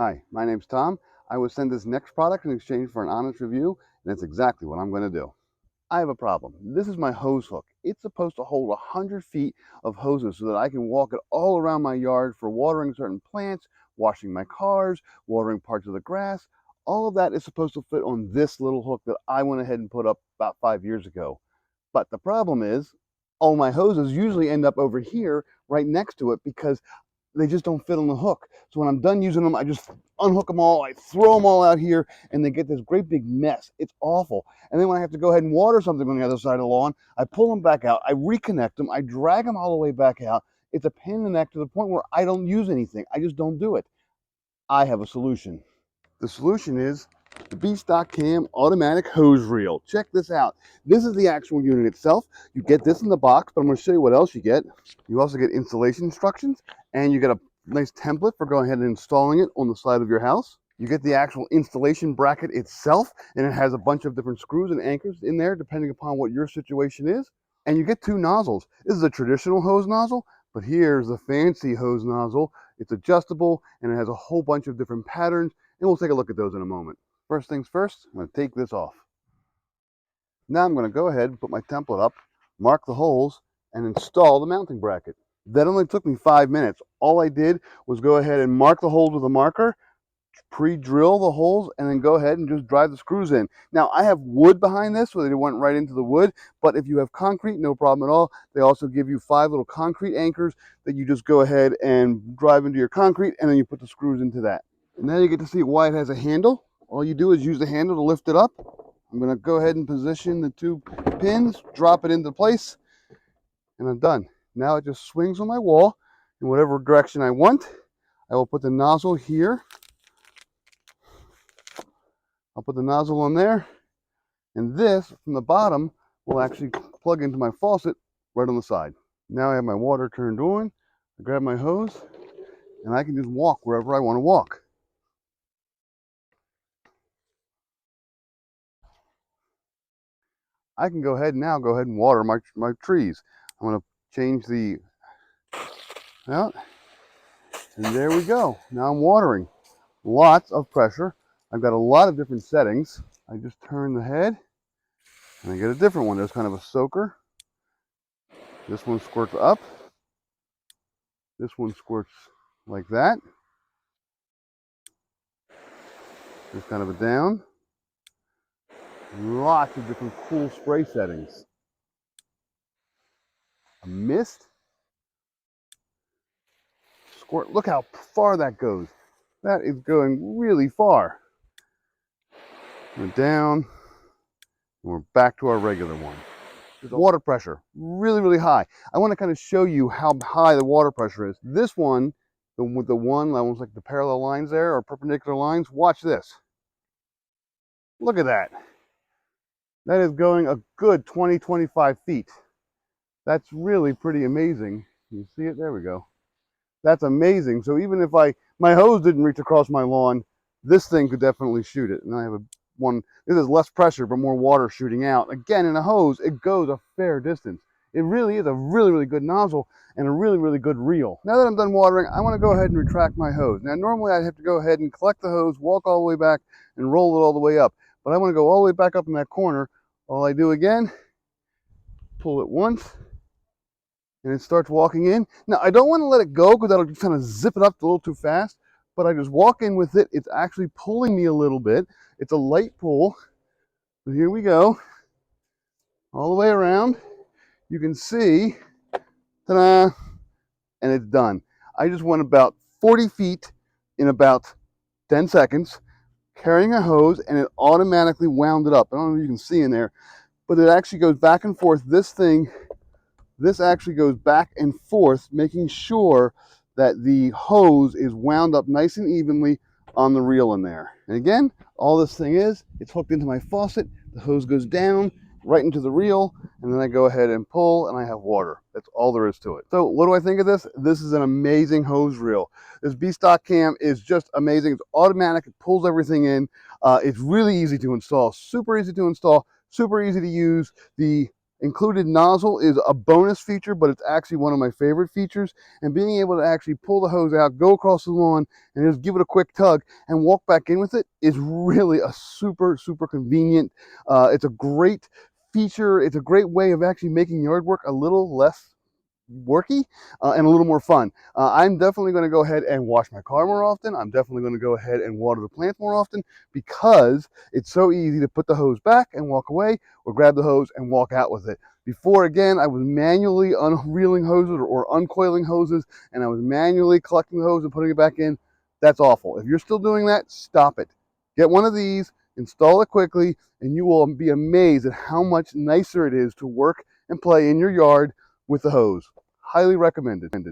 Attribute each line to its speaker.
Speaker 1: Hi, my name's Tom. I will send this next product in exchange for an honest review, and that's exactly what I'm going to do. I have a problem. This is my hose hook. It's supposed to hold 100 feet of hoses so that I can walk it all around my yard for watering certain plants, washing my cars, watering parts of the grass. All of that is supposed to fit on this little hook that I went ahead and put up about 5 years ago. But the problem is, all my hoses usually end up over here right next to it because they just don't fit on the hook. So when I'm done using them, I just unhook them all, I throw them all out here, and they get this great big mess. It's awful. And then when I have to go ahead and water something on the other side of the lawn, I pull them back out, I reconnect them, I drag them all the way back out. It's a pain in the neck to the point where I don't use anything. I just don't do it. I have a solution. The solution is the BSTOKCAM automatic hose reel. Check this out. This is the actual unit itself. You get this in the box, but I'm going to show you what else you get. You also get installation instructions, and you get a nice template for going ahead and installing it on the side of your house. You get the actual installation bracket itself, and it has a bunch of different screws and anchors in there depending upon what your situation is. And you get two nozzles. This is a traditional hose nozzle, but here's the fancy hose nozzle. It's adjustable, and it has a whole bunch of different patterns, and we'll take a look at those in a moment. First things first, I'm going to take this off. Now I'm going to go ahead and put my template up, mark the holes, and install the mounting bracket. That only took me 5 minutes. All I did was go ahead and mark the holes with a marker, pre-drill the holes, and then go ahead and just drive the screws in. Now I have wood behind this, so they went right into the wood, but if you have concrete, no problem at all. They also give you 5 little concrete anchors that you just go ahead and drive into your concrete, and then you put the screws into that. And now you get to see why it has a handle. All you do is use the handle to lift it up. I'm going to go ahead and position the 2 pins, drop it into place, and I'm done. Now it just swings on my wall in whatever direction I want. I will put the nozzle here. I'll put the nozzle on there, and this from the bottom will actually plug into my faucet right on the side. Now I have my water turned on. I grab my hose, and I can just walk wherever I want to walk. I can go ahead and water my trees. I'm going to change the out, and there we go. Now I'm watering. Lots of pressure. I've got a lot of different settings. I just turn the head, and I get a different one. There's kind of a soaker. This one squirts up. This one squirts like that. There's kind of a down. Lots of different cool spray settings. A mist. Squirt. Look how far that goes. That is going really far. We're down. And we're back to our regular one. The water pressure, really, really high. I want to kind of show you how high the water pressure is. This one, with the one almost like the parallel lines there, or perpendicular lines, watch this. Look at that. That is going a good 20-25 feet. That's really pretty amazing. You see it? There we go. That's amazing. So even if my hose didn't reach across my lawn, this thing could definitely shoot it. And I have one, this is less pressure, but more water shooting out. Again, in a hose, it goes a fair distance. It really is a really, really good nozzle and a really, really good reel. Now that I'm done watering, I want to go ahead and retract my hose. Now, normally I'd have to go ahead and collect the hose, walk all the way back, and roll it all the way up. But I want to go all the way back up in that corner. All I do again, pull it once, and it starts walking in. Now, I don't want to let it go because that'll kind of zip it up a little too fast, but I just walk in with it. It's actually pulling me a little bit. It's a light pull. So here we go, all the way around. You can see, ta-da, and it's done. I just went about 40 feet in about 10 seconds, carrying a hose, and it automatically wound it up. I don't know if you can see in there, but it actually goes back and forth. This actually goes back and forth, making sure that the hose is wound up nice and evenly on the reel in there. And again, all this thing is, it's hooked into my faucet. The hose goes down right into the reel, and then I go ahead and pull, and I have water. That's all there is to it. So what do I think of this? This is an amazing hose reel. This BSTOKCAM is just amazing. It's automatic. It pulls everything in. It's really easy to install. Super easy to install. Super easy to use. The Included nozzle is a bonus feature, but it's actually one of my favorite features. And being able to actually pull the hose out, go across the lawn, and just give it a quick tug and walk back in with it is really a super, super convenient. It's a great feature. It's a great way of actually making yard work a little less worky and a little more fun. I'm definitely going to go ahead and wash my car more often. I'm definitely going to go ahead and water the plants more often because it's so easy to put the hose back and walk away, or grab the hose and walk out with it. Before, again, I was manually unreeling hoses or uncoiling hoses, and I was manually collecting the hose and putting it back in. That's awful. If you're still doing that, stop it. Get one of these, install it quickly, and you will be amazed at how much nicer it is to work and play in your yard with the hose. Highly recommended.